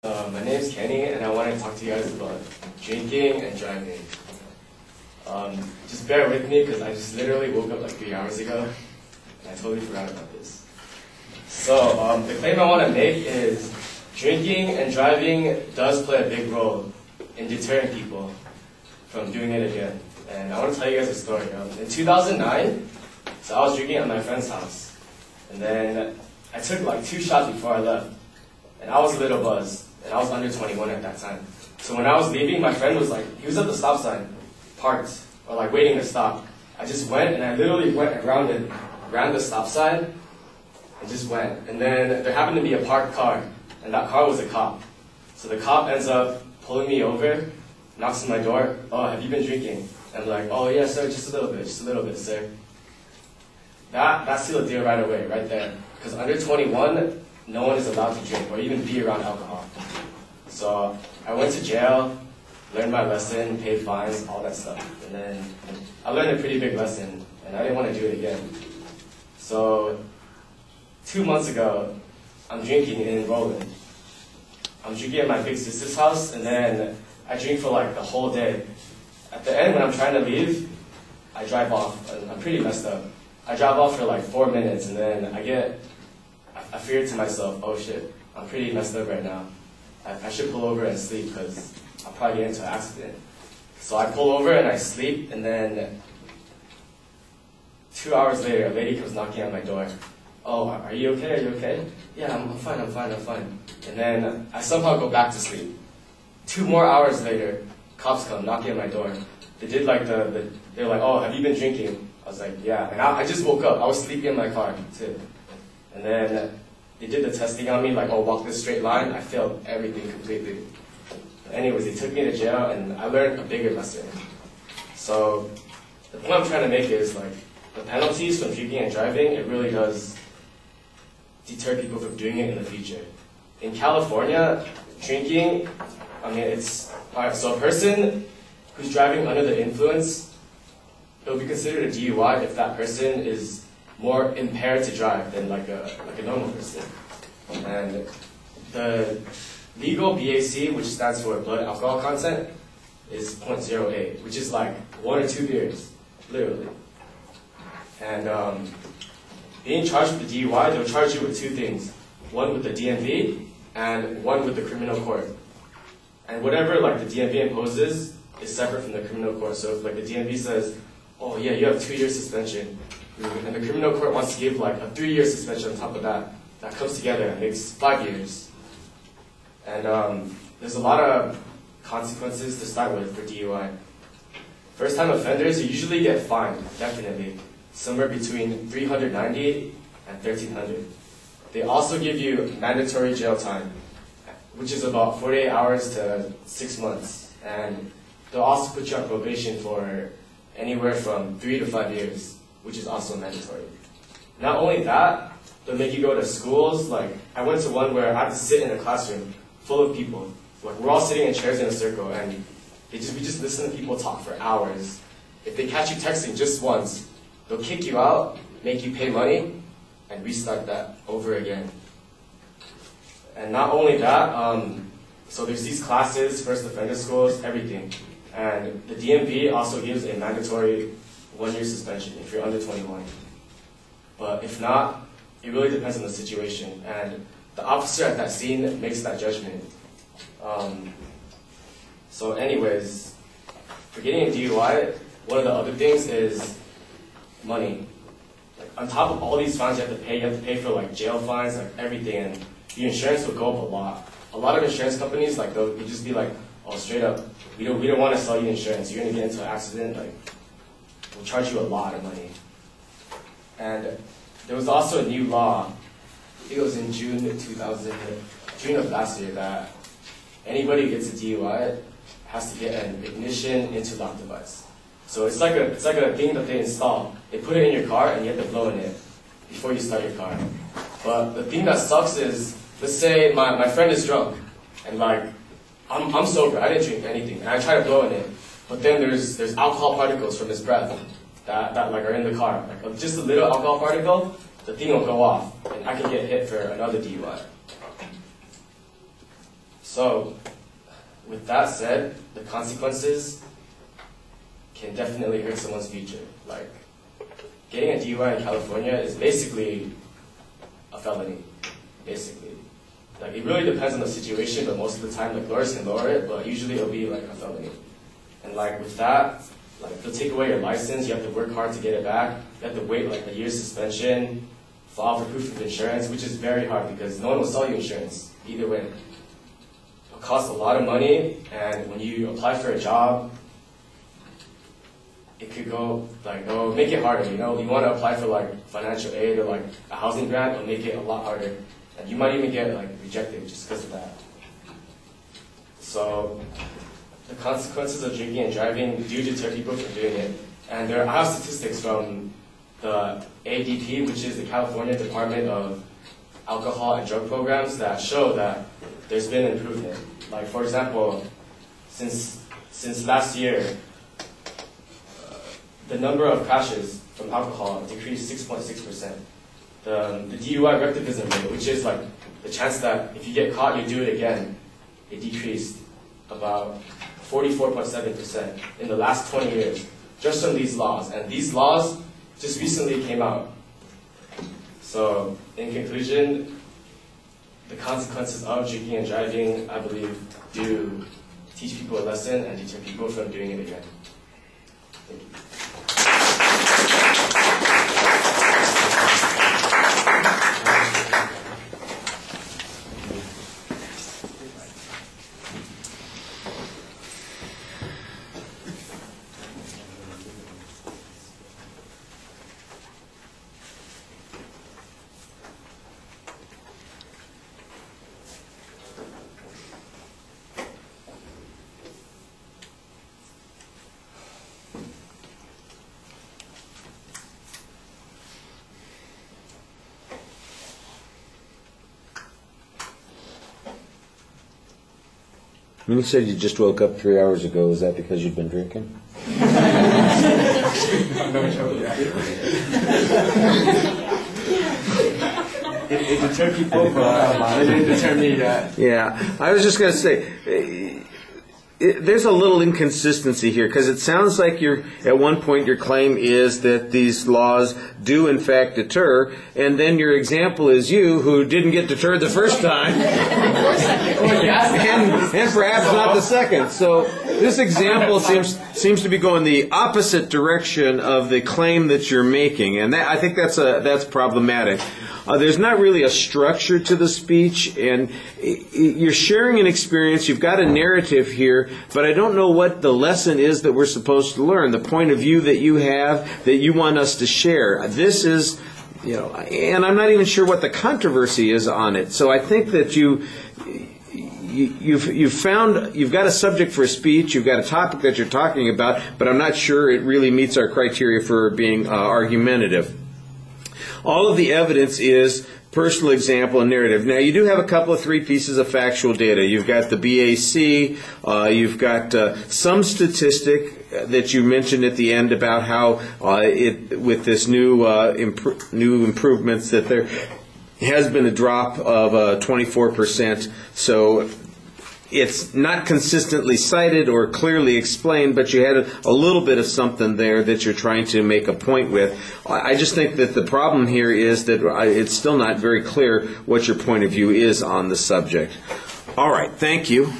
My name is Kenny, and I want to talk to you guys about drinking and driving. Just bear with me, because I just literally woke up like 3 hours ago, and I totally forgot about this. So, the claim I want to make is drinking and driving does play a big role in deterring people from doing it again. And I want to tell you guys a story. In 2009, so I was drinking at my friend's house, and then I took like 2 shots before I left, and I was a little buzzed. And I was under 21 at that time. So when I was leaving, my friend was like, he was at the stop sign, parked, or like waiting to stop. I just went, and I literally went around the stop sign, and just went. And then there happened to be a parked car, and that car was a cop. So the cop ends up pulling me over, knocks on my door. "Oh, have you been drinking?" And I'm like, "Oh yeah, sir, just a little bit, sir." That sealed the deal right away, right there. Because under 21, no one is allowed to drink or even be around alcohol. So I went to jail, learned my lesson, paid fines, all that stuff. And then I learned a pretty big lesson, and I didn't want to do it again. So 2 months ago, I'm drinking in Roland. I'm drinking at my big sister's house, and then I drink for like the whole day. At the end, when I'm trying to leave, I drive off, and I'm pretty messed up. I drive off for like 4 minutes, and then I fear to myself, "Oh shit, I'm pretty messed up right now. I should pull over and sleep because I'll probably get into an accident." So I pull over and I sleep, and then 2 hours later, a lady comes knocking at my door. "Oh, are you okay? Are you okay?" "Yeah, I'm fine. And then I somehow go back to sleep. 2 more hours later, cops come knocking at my door. They did like they're like, "Oh, have you been drinking?" I was like, "Yeah." And I just woke up. I was sleeping in my car too. And then they did the testing on me, like, "Oh, walk this straight line." I failed everything completely. Anyways, they took me to jail, and I learned a bigger lesson. So the point I'm trying to make is, like, the penalties from drinking and driving, it really does deter people from doing it in the future. In California, drinking, so a person who's driving under the influence, it will be considered a DUI if that person is more impaired to drive than like a normal person. And the legal BAC, which stands for blood alcohol content, is 0.08, which is like 1 or 2 beers, literally. And being charged with the DUI, they'll charge you with 2 things. One with the DMV, and one with the criminal court. And whatever like the DMV imposes is separate from the criminal court. So if like the DMV says, "Oh yeah, you have 2 years suspension," and the criminal court wants to give like a 3-year suspension on top of that, that comes together and makes 5 years. And there's a lot of consequences to start with for DUI. First-time offenders, you usually get fined, definitely, somewhere between $390 and $1,300. They also give you mandatory jail time, which is about 48 hours to 6 months. And they'll also put you on probation for anywhere from 3 to 5 years, which is also mandatory. Not only that, they'll make you go to schools. Like, I went to one where I had to sit in a classroom full of people. Like, we're all sitting in chairs in a circle, and we just listen to people talk for hours. If they catch you texting just once, they'll kick you out, make you pay money, and restart that over again. And not only that, so there's these classes, first offender schools, everything. And the DMV also gives a mandatory 1-year suspension if you're under 21. But if not, it really depends on the situation. And the officer at that scene makes that judgment. So anyways, for getting a DUI, one of the other things is money. Like, on top of all these fines you have to pay for like jail fines, like everything, and the insurance will go up a lot. A lot of insurance companies, like, they'll just be like, "Oh, straight up, we don't want to sell you insurance. You're gonna get into an accident, like, we'll charge you a lot of money." And there was also a new law, I think it was in June of last year, that anybody who gets a DUI has to get an ignition interlock device. So it's like a thing that they install. They put it in your car, and you have to blow in it before you start your car. But the thing that sucks is, let's say my friend is drunk, and like, I'm sober, I didn't drink anything, and I try to blow in it, but then there's alcohol particles from his breath that like are in the car. Like, just a little alcohol particle, the thing will go off, and I can get hit for another DUI. So, with that said, the consequences can definitely hurt someone's future. Like, getting a DUI in California is basically a felony, basically. Like, it really depends on the situation, but most of the time, like, lawyers can lower it, but usually it'll be like a felony. And like, with that, like, they'll take away your license, you have to work hard to get it back, you have to wait like a year's suspension, file for proof of insurance, which is very hard because no one will sell you insurance, either way. It'll cost a lot of money, and when you apply for a job, it could go make it harder, you know? You want to apply for like financial aid or like a housing grant, it'll make it a lot harder. And you might even get like rejected just because of that. So the consequences of drinking and driving do deter people from doing it. And I have statistics from the ADP, which is the California Department of Alcohol and Drug Programs, that show that there's been improvement. Like, for example, since last year, the number of crashes from alcohol decreased 6.6%. The DUI recidivism rate, which is like the chance that if you get caught, you do it again, it decreased about 44.7% in the last 20 years, just from these laws. And these laws just recently came out. So, in conclusion, the consequences of drinking and driving, I believe, do teach people a lesson and deter people from doing it again. Thank you. When you said you just woke up 3 hours ago, is that because you've been drinking? It deterred people, but it didn't deter me yet. Yeah, I was just going to say, there's a little inconsistency here, because it sounds like at one point your claim is that these laws do in fact deter, and then your example is you, who didn't get deterred the first time, and perhaps not the second. So this example seems to be going the opposite direction of the claim that you're making, and I think that's problematic. There's not really a structure to the speech, and you're sharing an experience, you've got a narrative here, but I don't know what the lesson is that we're supposed to learn, the point of view that you have, that you want us to share. This is, and I'm not even sure what the controversy is on it. So I think that you've got a subject for a speech, you've got a topic that you're talking about, but I'm not sure it really meets our criteria for being argumentative. All of the evidence is personal example and narrative. Now, you do have a couple of 3 pieces of factual data. You've got the BAC, you've got some statistic that you mentioned at the end about how with this new improvements that there has been a drop of 24%. So it's not consistently cited or clearly explained, but you had a little bit of something there that you're trying to make a point with. I just think that the problem here is that it's still not very clear what your point of view is on the subject. All right, thank you.